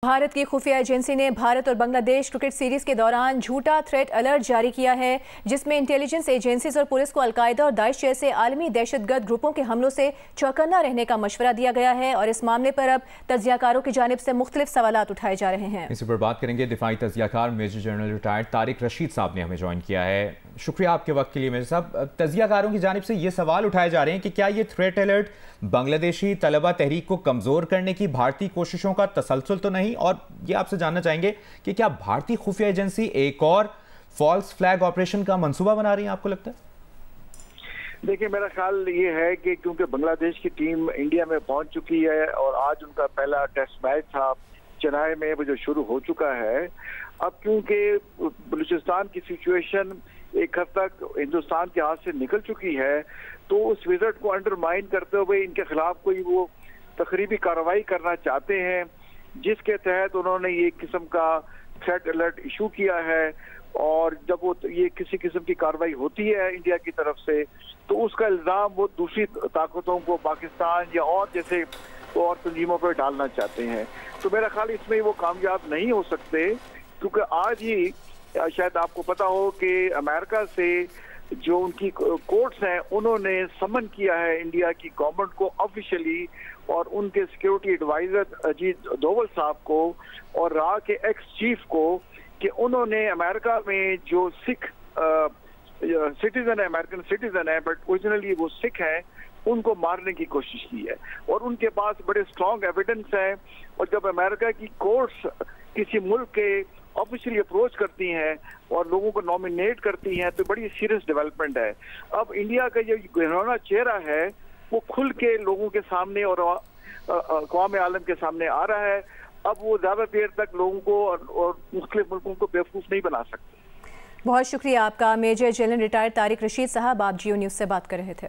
भारत की खुफिया एजेंसी ने भारत और बांग्लादेश क्रिकेट सीरीज के दौरान झूठा थ्रेट अलर्ट जारी किया है, जिसमें इंटेलिजेंस एजेंसीज और पुलिस को अलकायदा और दाइश जैसे आलमी दहशतगर्द ग्रुपों के हमलों से चौकन्ना रहने का मशवरा दिया गया है और इस मामले पर अब तजियाकारों की जानिब से मुख्तलिफ सवालात उठाए जा रहे हैं। इसी पर बात करेंगे। दिफाई तजियाकार major general retired Tariq Rashid साहब ने हमें ज्वाइन किया है। शुक्रिया आपके वक्त के लिए मेजर साहब। तजियाकारों की जानिब से ये सवाल उठाए जा रहे हैं कि क्या ये थ्रेट अलर्ट बांग्लादेशी तलबा तहरीक को कमजोर करने की भारतीय कोशिशों का तसलसल तो नहीं, और ये आपसे जानना चाहेंगे कि क्या भारतीय खुफिया एजेंसी एक और फॉल्स फ्लैग ऑपरेशन का मंसूबा बना रही है, आपको लगता है? देखिए, मेरा ख्याल ये है कि क्योंकि बांग्लादेश की टीम इंडिया में पहुंच चुकी है और आज उनका पहला टेस्ट मैच था चेन्नई में, वो जो शुरू हो चुका है। अब क्योंकि बलूचिस्तान की सिचुएशन एक हद तक हिंदुस्तान के हाथ से निकल चुकी है, तो उस विजिट को अंडरमाइन करते हुए इनके खिलाफ कोई वो तकरीबी कार्रवाई करना चाहते हैं, जिसके तहत उन्होंने ये किस्म का थ्रेट अलर्ट इशू किया है। और जब वो ये किसी किस्म की कार्रवाई होती है इंडिया की तरफ से, तो उसका इल्जाम वो दूसरी ताकतों को, पाकिस्तान या और जैसे और तंजीमों पर डालना चाहते हैं। तो मेरा ख्याल इसमें वो कामयाब नहीं हो सकते, क्योंकि आज ही शायद आपको पता हो कि अमेरिका से जो उनकी कोर्ट्स हैं, उन्होंने समन किया है इंडिया की गवर्नमेंट को ऑफिशियली, और उनके सिक्योरिटी एडवाइजर अजीत डोवल साहब को और रा के एक्स चीफ को, कि उन्होंने अमेरिका में जो सिख सिटीजन है, अमेरिकन सिटीजन है बट ओरिजिनली वो सिख हैं, उनको मारने की कोशिश की है। और उनके पास बड़े स्ट्रॉन्ग एविडेंस है। और जब अमेरिका की कोर्ट्स किसी मुल्क के ऑफिशियली अप्रोच करती हैं और लोगों को नॉमिनेट करती हैं, तो बड़ी सीरियस डेवलपमेंट है। अब इंडिया का ये घिनौना चेहरा है वो खुल के लोगों के सामने और अक़वाम आलम के सामने आ रहा है। अब वो ज्यादा देर तक लोगों को और मुख्तलिफ मुल्कों को बेवकूफ नहीं बना सकते। बहुत शुक्रिया आपका major general retired Tariq Rashid साहब, आप जियो न्यूज़ से बात कर रहे थे।